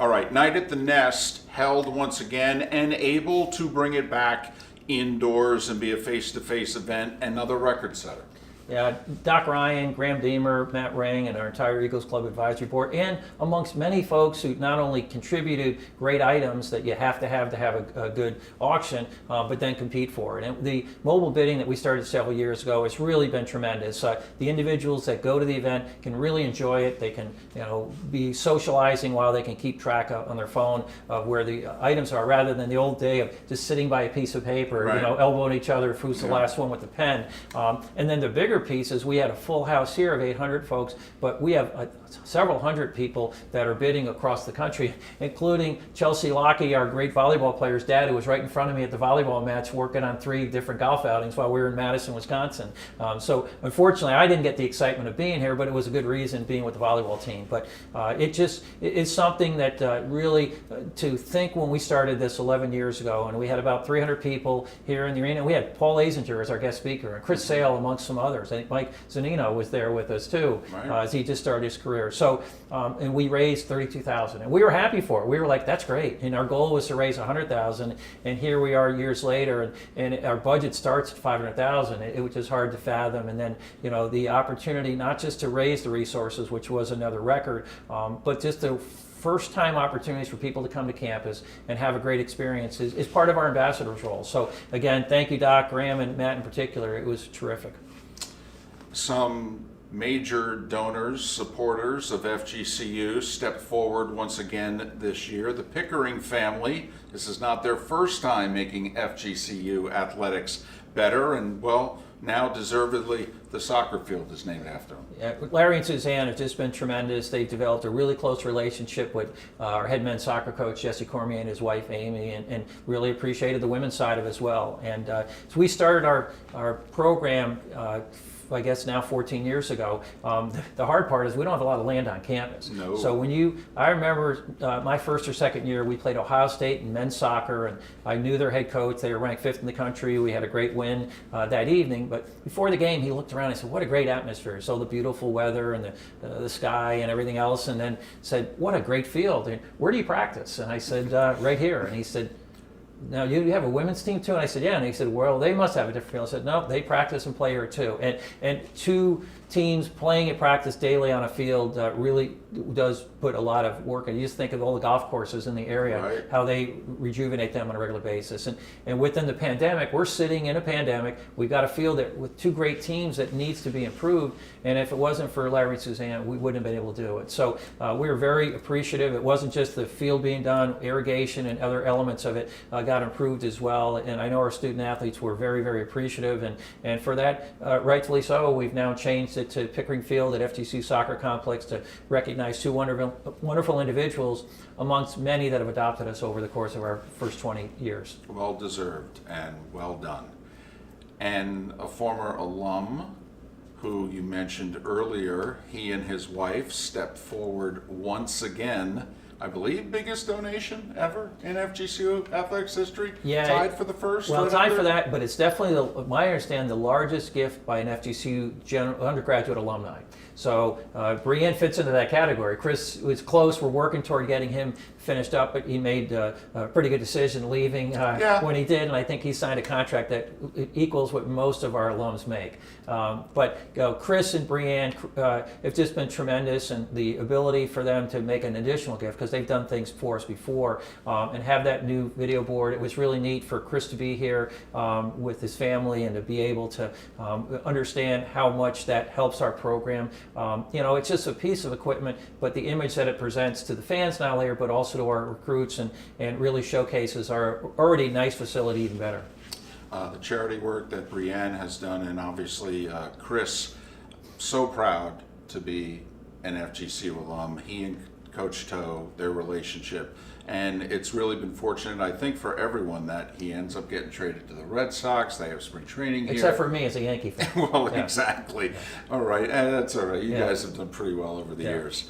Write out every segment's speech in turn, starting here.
All right, Night at the Nest held once again and able to bring it back indoors and be a face-to-face event, another record setter. Yeah, Doc Ryan, Graham Deemer, Matt Ring, and our entire Eagles Club Advisory Board, and amongst many folks who not only contributed great items that you have to have a good auction, but then compete for it. And the mobile bidding that we started several years ago has really been tremendous. The individuals that go to the event can really enjoy it. They can, be socializing while they can keep track on their phone of where the items are, rather than the old day of just sitting by a piece of paper, right. Elbowing each other of who's the last one with the pen. And then the bigger piece is we had a full house here of 800 folks, but we have several hundred people that are bidding across the country, including Chelsea Lockey, our great volleyball player's dad, who was right in front of me at the volleyball match working on 3 different golf outings while we were in Madison, Wisconsin. So unfortunately, I didn't get the excitement of being here, but it was a good reason being with the volleyball team. But it's something that really, to think when we started this 11 years ago, and we had about 300 people here in the arena. We had Paul Azinger as our guest speaker, and Chris Sale amongst some others. I think Mike Zanino was there with us too, right. As he just started his career. So, and we raised $32,000, and we were happy for it. We were like, that's great. And our goal was to raise $100,000, and here we are years later, and our budget starts at $500,000. It was just hard to fathom. And then, the opportunity not just to raise the resources, which was another record, but just the first time opportunities for people to come to campus and have a great experience is part of our ambassador's role. So again, thank you, Doc, Graham, and Matt in particular. It was terrific. Some major donors, supporters of FGCU stepped forward once again this year. The Pickering family, this is not their first time making FGCU athletics better, and now deservedly the soccer field is named after them. Yeah, Larry and Suzanne have just been tremendous. They've developed a really close relationship with our head men's soccer coach, Jesse Cormier, and his wife, Amy, and really appreciated the women's side of it as well. And so we started our program I guess now 14 years ago. The hard part is we don't have a lot of land on campus. No. So I remember my first or second year, we played Ohio State in men's soccer, and I knew their head coach. They were ranked 5th in the country. We had a great win that evening. But before the game, he looked around and said, what a great atmosphere. So the beautiful weather and the sky and everything else. And then said, what a great field. And where do you practice? And I said, right here. And he said, now you have a women's team too? And I said, yeah. And he said, well, they must have a different field. I said, no, they practice and play here too. And 2 teams playing at practice daily on a field really does put a lot of work. And you just think of all the golf courses in the area, right. How they rejuvenate them on a regular basis. And within the pandemic, we're sitting in a pandemic. We've got a field with 2 great teams that needs to be improved. And if it wasn't for Larry and Suzanne, we wouldn't have been able to do it. So we were very appreciative. It wasn't just the field being done, irrigation and other elements of it got improved as well. And I know our student athletes were very, very appreciative. And for that, rightfully so, we've now changed it to Pickering Field at FGCU Soccer Complex to recognize 2 wonderful individuals amongst many that have adopted us over the course of our first 20 years. Well deserved and well done. And a former alum who you mentioned earlier, he and his wife stepped forward once again. I believe biggest donation ever in FGCU athletics history. Yeah, tied for the first. Well, right tied under? for that, but it's definitely, my understanding, the largest gift by an FGCU undergraduate alumni. So Brienne fits into that category. Chris was close. We're working toward getting him finished up, but he made a pretty good decision leaving when he did, and I think he signed a contract that equals what most of our alums make. But Chris and Brienne have just been tremendous, and the ability for them to make an additional gift, because they've done things for us before, and have that new video board. It was really neat for Chris to be here with his family and to be able to understand how much that helps our program. It's just a piece of equipment, but the image that it presents to the fans not only, but also to our recruits and really showcases our already nice facility even better. The charity work that Brienne has done, and obviously Chris, so proud to be an FGCU alum. He and Coach Toe, their relationship. And it's really been fortunate, I think, for everyone that he ends up getting traded to the Red Sox. They have spring training here. Except for me as a Yankee fan. Well, yeah. Exactly. Yeah. All right. And that's all right. You guys have done pretty well over the Yeah. years.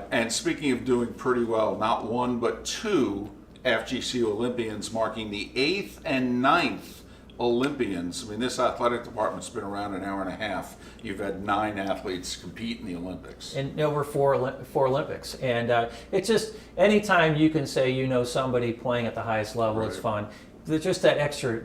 And speaking of doing pretty well, not one but two FGCU Olympians marking the 8th and 9th Olympians. I mean, this athletic department's been around an hour and a half. You've had 9 athletes compete in the Olympics. And over four Olympics. And it's just, anytime you can say you know somebody playing at the highest level, it's fun. There's just that extra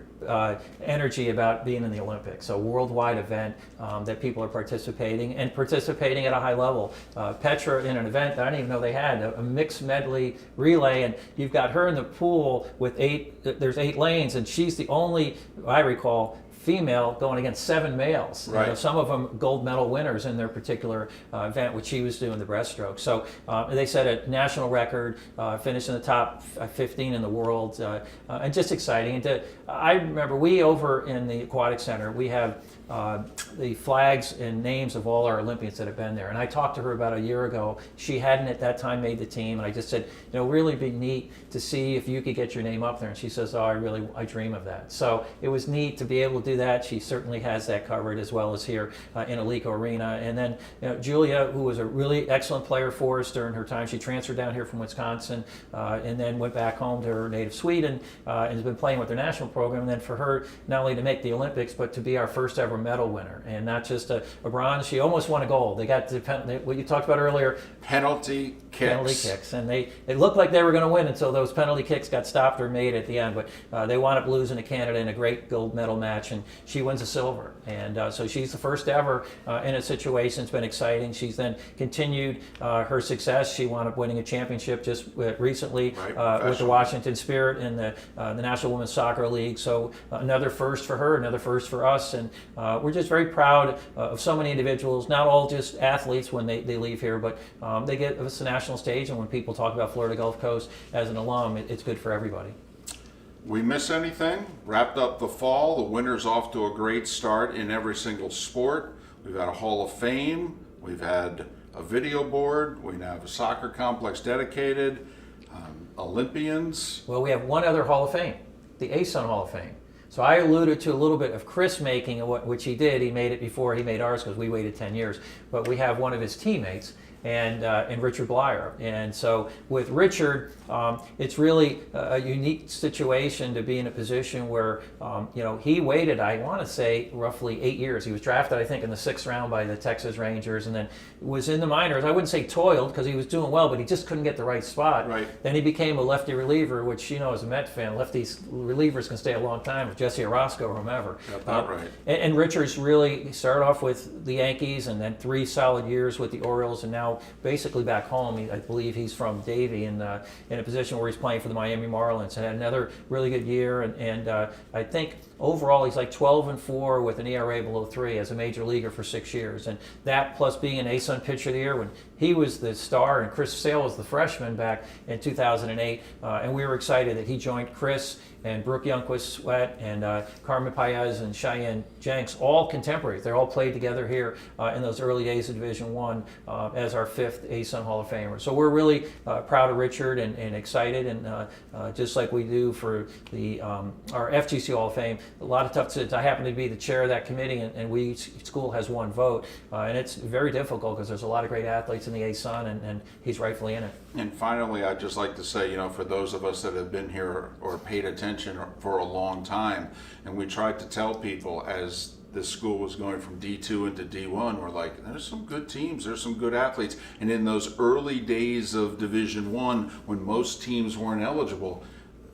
energy about being in the Olympics, a worldwide event that people are participating at a high level. Petra in an event that I didn't even know they had, a mixed medley relay, and you've got her in the pool with there's 8 lanes, and she's the only, I recall, female going against 7 males. Right. You know, some of them gold medal winners in their particular event, which she was doing the breaststroke. So they set a national record, finished in the top 15 in the world, and just exciting. And I remember we over in the Aquatic Center, we have the flags and names of all our Olympians that have been there. And I talked to her about a year ago. She hadn't at that time made the team, and I just said, you know, really be neat to see if you could get your name up there. And she says, oh, I dream of that. So it was neat to be able to do that. She certainly has that covered, as well as here in Alico Arena. And then, you know, Julia, who was a really excellent player for us during her time, she transferred down here from Wisconsin and then went back home to her native Sweden and has been playing with their national program. And then for her, not only to make the Olympics, but to be our first ever medal winner, and not just a bronze. She almost won a gold. They got what you talked about earlier, penalty kicks, and it looked like they were going to win until those penalty kicks got stopped or made at the end. But they wound up losing to Canada in a great gold medal match, and she wins a silver. And so she's the first ever in a situation. It's been exciting. She's then continued her success. She wound up winning a championship just recently with the Washington Spirit in the National Women's Soccer League. So another first for her, another first for us, and we're just very proud of so many individuals, not all just athletes when they leave here, but they get us the national stage, and when people talk about Florida Gulf Coast as an alum, it's good for everybody. We miss anything? Wrapped up the fall. The winter's off to a great start in every single sport. We've had a Hall of Fame. We've had a video board. We now have a soccer complex dedicated. Olympians. Well, we have one other Hall of Fame, the ASUN Hall of Fame. So I alluded to a little bit of Chris making which he did. He made it before he made ours because we waited 10 years. But we have one of his teammates, and Richard Blyer. And so with Richard, it's really a unique situation to be in a position where, you know, he waited, I want to say, roughly 8 years. He was drafted, I think, in the 6th round by the Texas Rangers, and then was in the minors. I wouldn't say toiled because he was doing well, but he just couldn't get the right spot. Right. Then he became a lefty reliever, which, you know, as a Met fan, lefties relievers can stay a long time, with Jesse Orozco or whomever. Right. And Richard's really started off with the Yankees and then 3 solid years with the Orioles, and now basically back home. I believe he's from Davie in a position where he's playing for the Miami Marlins, and had another really good year. And I think overall he's like 12-4 with an ERA below 3 as a major leaguer for 6 years. And that plus being an ASUN Pitcher of the Year when he was the star and Chris Sale was the freshman back in 2008. And we were excited that he joined Chris and Brooke Youngquist-Sweat and Carmen Paez and Cheyenne Jenks, all contemporaries. They all played together here in those early days of Division I as our 5th ASUN Hall of Famer. So we're really proud of Richard and excited, and just like we do for our FGC Hall of Fame, a lot of tough decisions. I happen to be the chair of that committee, and each school has 1 vote, and it's very difficult because there's a lot of great athletes in the ASUN, and he's rightfully in it. And finally, I'd just like to say, you know, for those of us that have been here or paid attention for a long time, and we tried to tell people as this school was going from D2 into D1, we're like, there's some good teams, there's some good athletes. And in those early days of Division I, when most teams weren't eligible,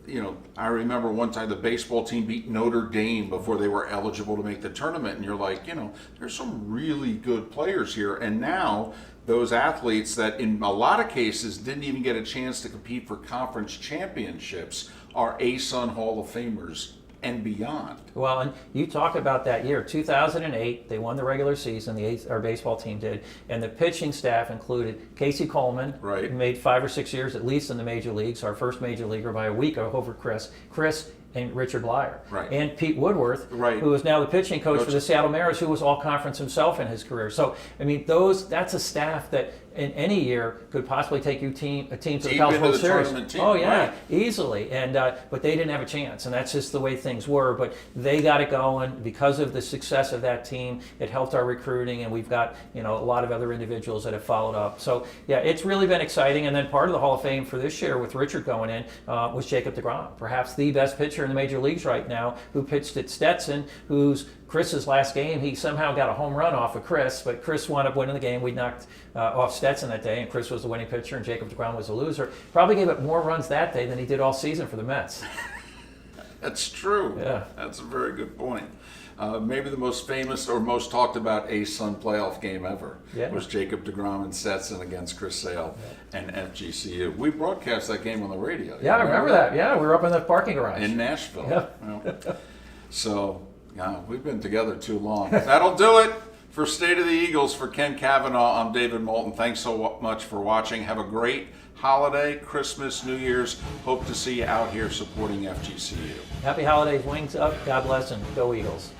you know, I remember one time the baseball team beat Notre Dame before they were eligible to make the tournament, and you're like, you know, there's some really good players here. And now those athletes that in a lot of cases didn't even get a chance to compete for conference championships are ASUN Hall of Famers and beyond. Well, and you talk about that year, 2008, they won the regular season, our baseball team did, and the pitching staff included Casey Coleman, right, who made 5 or 6 years at least in the major leagues, our first major leaguer by a week over Chris, and Richard Blyer, right, and Pete Woodworth, right, who is now the pitching coach for the Seattle Mariners, who was all conference himself in his career. So, I mean, that's a staff that in any year could possibly take a team to the Deep College into World the Series. tournament team, Oh yeah, right. easily. And but they didn't have a chance, and that's just the way things were. But they got it going because of the success of that team. It helped our recruiting, and we've got a lot of other individuals that have followed up. So yeah, it's really been exciting. And then part of the Hall of Fame for this year with Richard going in was Jacob deGrom, perhaps the best pitcher in the major leagues right now, who pitched at Stetson, who's Chris's last game. He somehow got a home run off of Chris, but Chris wound up winning the game. We knocked off Stetson that day, and Chris was the winning pitcher, and Jacob deGrom was the loser. Probably gave up more runs that day than he did all season for the Mets. That's true. Yeah. That's a very good point. Maybe the most famous or most talked about ASUN playoff game ever was Jacob deGrom and Stetson against Chris Sale and FGCU. We broadcast that game on the radio. Yeah, I remember that. Yeah, we were up in the parking garage. In Nashville. Yeah. Well, so, we've been together too long. That'll do it for State of the Eagles. For Ken Kavanagh, I'm David Moulton. Thanks so much for watching. Have a great holiday, Christmas, New Year's. Hope to see you out here supporting FGCU. Happy holidays, wings up, God bless, and go Eagles.